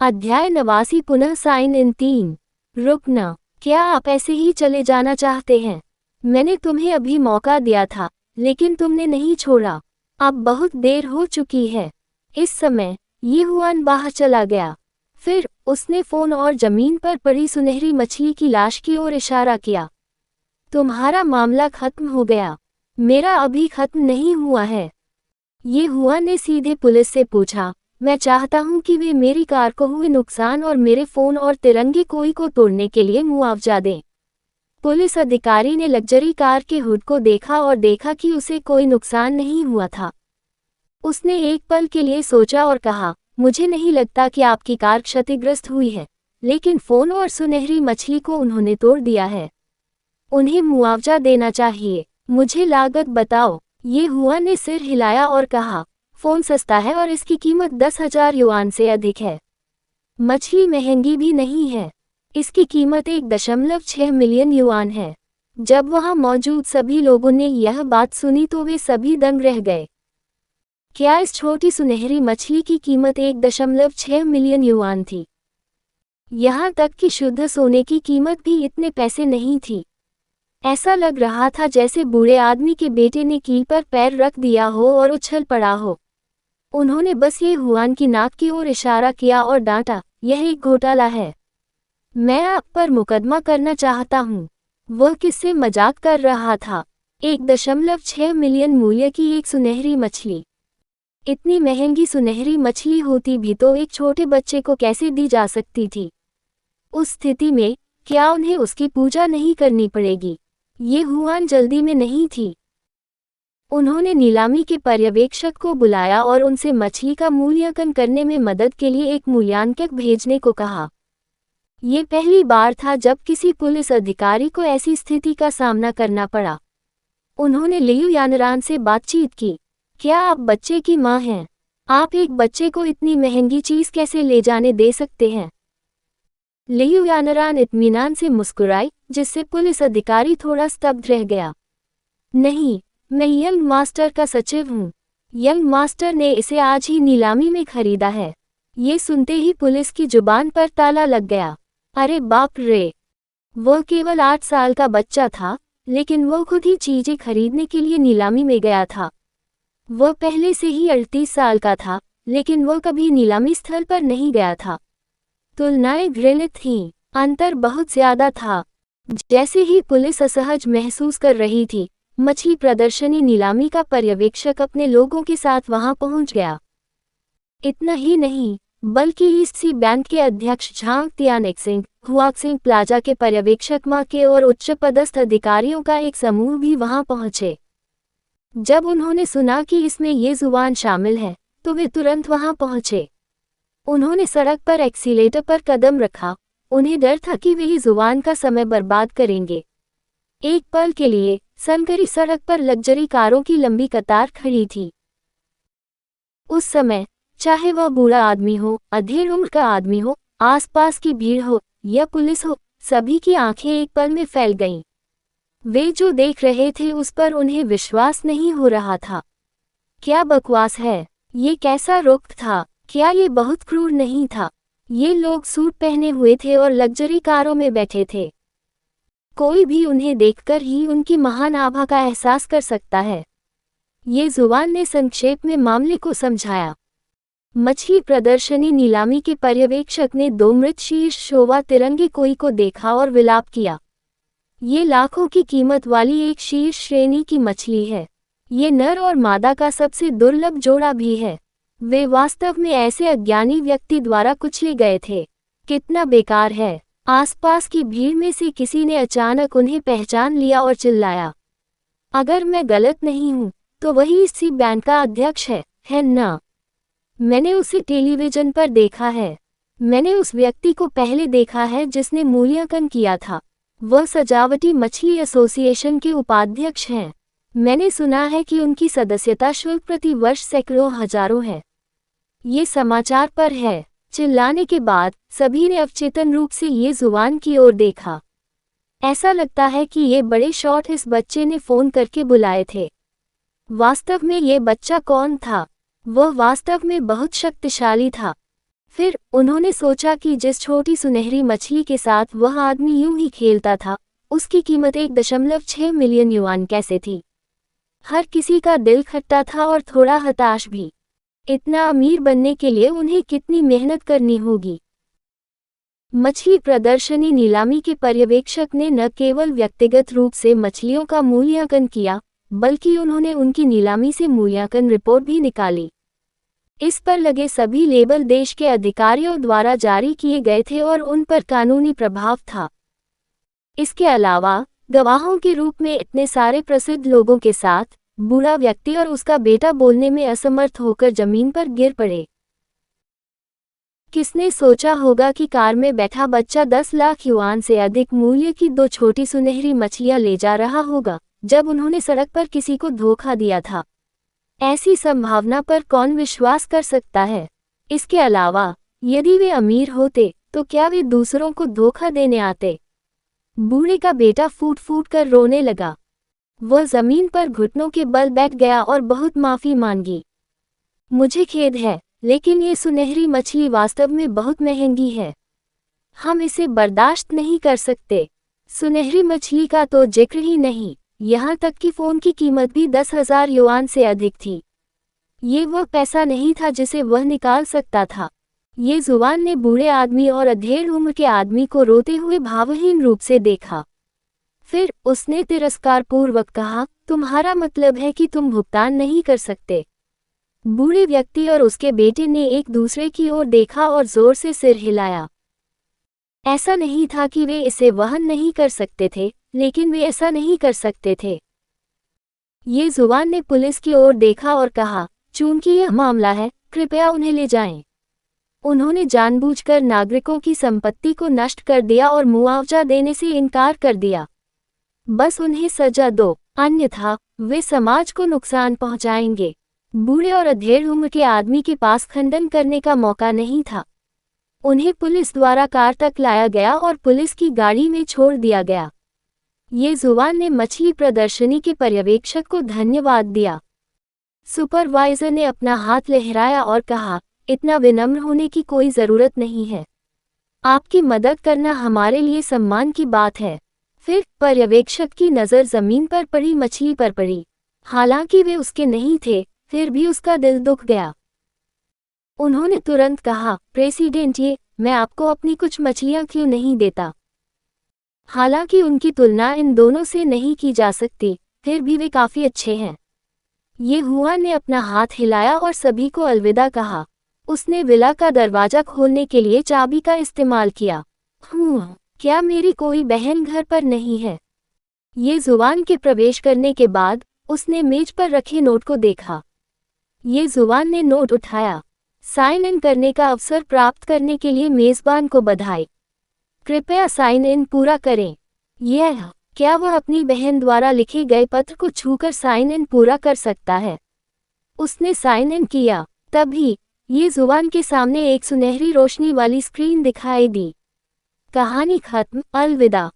अध्याय 89 पुनः sign in 3। रुकना, क्या आप ऐसे ही चले जाना चाहते हैं? मैंने तुम्हें अभी मौका दिया था, लेकिन तुमने नहीं छोड़ा। अब बहुत देर हो चुकी है। इस समय ये हुआन बाहर चला गया। फिर उसने फोन और जमीन पर पड़ी सुनहरी मछली की लाश की ओर इशारा किया। तुम्हारा मामला खत्म हो गया, मेरा अभी खत्म नहीं हुआ है। ये हुआन ने सीधे पुलिस से पूछा। मैं चाहता हूं कि वे मेरी कार को हुए नुकसान और मेरे फोन और तिरंगे कोई को तोड़ने के लिए मुआवजा दें। पुलिस अधिकारी ने लग्जरी कार के हुड को देखा और देखा कि उसे कोई नुकसान नहीं हुआ था। उसने एक पल के लिए सोचा और कहा, मुझे नहीं लगता कि आपकी कार क्षतिग्रस्त हुई है, लेकिन फोन और सुनहरी मछली को उन्होंने तोड़ दिया है। उन्हें मुआवजा देना चाहिए। मुझे लागत बताओ। ये हुआन ने सिर हिलाया और कहा, फोन सस्ता है और इसकी कीमत 10,000 युआन से अधिक है। मछली महंगी भी नहीं है, इसकी कीमत 1.6 मिलियन युआन है। जब वहां मौजूद सभी लोगों ने यह बात सुनी तो वे सभी दंग रह गए। क्या इस छोटी सुनहरी मछली की कीमत 1.6 मिलियन युआन थी? यहाँ तक कि शुद्ध सोने की कीमत भी इतने पैसे नहीं थी। ऐसा लग रहा था जैसे बूढ़े आदमी के बेटे ने कील पर पैर रख दिया हो और उछल पड़ा हो। उन्होंने बस ये हुआन की नाक की ओर इशारा किया और डांटा, यह एक घोटाला है। मैं आप पर मुकदमा करना चाहता हूँ। वह किससे मजाक कर रहा था? 1.6 मिलियन मूल्य की एक सुनहरी मछली। इतनी महंगी सुनहरी मछली होती भी तो एक छोटे बच्चे को कैसे दी जा सकती थी? उस स्थिति में क्या उन्हें उसकी पूजा नहीं करनी पड़ेगी? ये हुआन जल्दी में नहीं थी। उन्होंने नीलामी के पर्यवेक्षक को बुलाया और उनसे मछली का मूल्यांकन करने में मदद के लिए एक मूल्यांकक भेजने को कहा। ये पहली बार था जब किसी पुलिस अधिकारी को ऐसी स्थिति का सामना करना पड़ा। उन्होंने लियू यानरान से बातचीत की। क्या आप बच्चे की मां हैं? आप एक बच्चे को इतनी महंगी चीज कैसे ले जाने दे सकते हैं? लियू यानरान इत्मीनान से मुस्कुराई, जिससे पुलिस अधिकारी थोड़ा स्तब्ध रह गया। नहीं, मैं यंग मास्टर का सचिव हूँ। यंग मास्टर ने इसे आज ही नीलामी में खरीदा है। ये सुनते ही पुलिस की जुबान पर ताला लग गया। अरे बाप रे! वह केवल 8 साल का बच्चा था, लेकिन वह खुद ही चीजें खरीदने के लिए नीलामी में गया था। वह पहले से ही 38 साल का था, लेकिन वह कभी नीलामी स्थल पर नहीं गया था। तुलनाएं घृणित थीं, अंतर बहुत ज्यादा था। जैसे ही पुलिस असहज महसूस कर रही थी, मछली प्रदर्शनी नीलामी का पर्यवेक्षक अपने लोगों के साथ वहां पहुंच गया। इतना ही नहीं, बल्कि ईस्ट सी बैंक के अध्यक्ष झांग तियानेक सिंह, हुआक्सिंग प्लाजा के पर्यवेक्षक मा के और उच्च पदस्थ अधिकारियों का एक समूह भी वहां पहुंचे। जब उन्होंने सुना कि इसमें ये जुबान शामिल है, तो वे तुरंत वहां पहुंचे। उन्होंने सड़क पर एक्सीलेटर पर कदम रखा। उन्हें डर था कि वे ही जुबान का समय बर्बाद करेंगे। एक पल के लिए सनकरी सड़क पर लग्जरी कारों की लंबी कतार खड़ी थी। उस समय, चाहे वह बूढ़ा आदमी हो, अधेड़ उम्र का आदमी हो, आसपास की भीड़ हो या पुलिस हो, सभी की आंखें एक पल में फैल गईं। वे जो देख रहे थे उस पर उन्हें विश्वास नहीं हो रहा था। क्या बकवास है? ये कैसा रुख था? क्या ये बहुत क्रूर नहीं था? ये लोग सूट पहने हुए थे और लग्जरी कारों में बैठे थे। कोई भी उन्हें देखकर ही उनकी महान आभा का एहसास कर सकता है। ये जुबान ने संक्षेप में मामले को समझाया। मछली प्रदर्शनी नीलामी के पर्यवेक्षक ने 2 मृत शीर्ष शोभा तिरंगे कोई को देखा और विलाप किया। ये लाखों की कीमत वाली एक शीर्ष श्रेणी की मछली है। ये नर और मादा का सबसे दुर्लभ जोड़ा भी है। वे वास्तव में ऐसे अज्ञानी व्यक्ति द्वारा कुचले गए थे। कितना बेकार है! आसपास की भीड़ में से किसी ने अचानक उन्हें पहचान लिया और चिल्लाया, अगर मैं गलत नहीं हूँ, तो वही इसी बैंक का अध्यक्ष है ना? मैंने उसे टेलीविजन पर देखा है। मैंने उस व्यक्ति को पहले देखा है जिसने मूल्यांकन किया था। वह सजावटी मछली एसोसिएशन के उपाध्यक्ष हैं। मैंने सुना है कि उनकी सदस्यता शुल्क प्रति वर्ष सैकड़ों हजारों है। ये समाचार पर है। चिल्लाने के बाद सभी ने अवचेतन रूप से ये जुबान की ओर देखा। ऐसा लगता है कि ये बड़े शॉट इस बच्चे ने फोन करके बुलाए थे। वास्तव में ये बच्चा कौन था? वह वास्तव में बहुत शक्तिशाली था। फिर उन्होंने सोचा कि जिस छोटी सुनहरी मछली के साथ वह आदमी यूं ही खेलता था, उसकी कीमत 1.6 मिलियन युआन कैसे थी। हर किसी का दिल खट्टा था और थोड़ा हताश भी। इतना अमीर बनने के लिए उन्हें कितनी मेहनत करनी होगी। मछली प्रदर्शनी नीलामी के पर्यवेक्षक ने न केवल व्यक्तिगत रूप से मछलियों का मूल्यांकन किया, बल्कि उन्होंने उनकी नीलामी से मूल्यांकन रिपोर्ट भी निकाली। इस पर लगे सभी लेबल देश के अधिकारियों द्वारा जारी किए गए थे और उन पर कानूनी प्रभाव था। इसके अलावा गवाहों के रूप में इतने सारे प्रसिद्ध लोगों के साथ बूढ़ा व्यक्ति और उसका बेटा बोलने में असमर्थ होकर जमीन पर गिर पड़े। किसने सोचा होगा कि कार में बैठा बच्चा 10 लाख युआन से अधिक मूल्य की 2 छोटी सुनहरी मछलियां ले जा रहा होगा, जब उन्होंने सड़क पर किसी को धोखा दिया था। ऐसी संभावना पर कौन विश्वास कर सकता है। इसके अलावा यदि वे अमीर होते तो क्या वे दूसरों को धोखा देने आते। बूढ़े का बेटा फूट फूट कर रोने लगा। वह जमीन पर घुटनों के बल बैठ गया और बहुत माफी मांगी। मुझे खेद है, लेकिन ये सुनहरी मछली वास्तव में बहुत महंगी है। हम इसे बर्दाश्त नहीं कर सकते। सुनहरी मछली का तो जिक्र ही नहीं, यहाँ तक कि फ़ोन की कीमत भी 10,000 युआन से अधिक थी। ये वह पैसा नहीं था जिसे वह निकाल सकता था। ये जुबान ने बूढ़े आदमी और अधेड़ उम्र के आदमी को रोते हुए भावहीन रूप से देखा। फिर उसने तिरस्कारपूर्वक कहा, तुम्हारा मतलब है कि तुम भुगतान नहीं कर सकते। बूढ़े व्यक्ति और उसके बेटे ने एक दूसरे की ओर देखा और जोर से सिर हिलाया। ऐसा नहीं था कि वे इसे वहन नहीं कर सकते थे, लेकिन वे ऐसा नहीं कर सकते थे। ये जुबान ने पुलिस की ओर देखा और कहा, चूंकि यह मामला है, कृपया उन्हें ले जाएं। उन्होंने जानबूझकर नागरिकों की संपत्ति को नष्ट कर दिया और मुआवजा देने से इनकार कर दिया। बस उन्हें सजा दो, अन्यथा वे समाज को नुकसान पहुंचाएंगे। बूढ़े और अधेड़ उम्र के आदमी के पास खंडन करने का मौका नहीं था। उन्हें पुलिस द्वारा कार तक लाया गया और पुलिस की गाड़ी में छोड़ दिया गया। ये जुबान ने मछली प्रदर्शनी के पर्यवेक्षक को धन्यवाद दिया। सुपरवाइजर ने अपना हाथ लहराया और कहा, इतना विनम्र होने की कोई ज़रूरत नहीं है। आपकी मदद करना हमारे लिए सम्मान की बात है। फिर पर्यवेक्षक की नज़र ज़मीन पर पड़ी मछली पर पड़ी। हालांकि वे उसके नहीं थे, फिर भी उसका दिल दुख गया। उन्होंने तुरंत कहा, प्रेसिडेंट, मैं आपको अपनी कुछ मछलियां क्यों नहीं देता। हालांकि उनकी तुलना इन दोनों से नहीं की जा सकती, फिर भी वे काफ़ी अच्छे हैं। ये हुआ ने अपना हाथ हिलाया और सभी को अलविदा कहा। उसने विला का दरवाज़ा खोलने के लिए चाबी का इस्तेमाल किया। क्या मेरी कोई बहन घर पर नहीं है? ये जुबान के प्रवेश करने के बाद उसने मेज पर रखे नोट को देखा। ये जुबान ने नोट उठाया। साइन इन करने का अवसर प्राप्त करने के लिए मेज़बान को बधाई। कृपया साइन इन पूरा करें। क्या वह अपनी बहन द्वारा लिखे गए पत्र को छूकर साइन इन पूरा कर सकता है? उसने साइन इन किया। तभी ये जुबान के सामने एक सुनहरी रोशनी वाली स्क्रीन दिखाई दी। कहानी खत्म। अलविदा।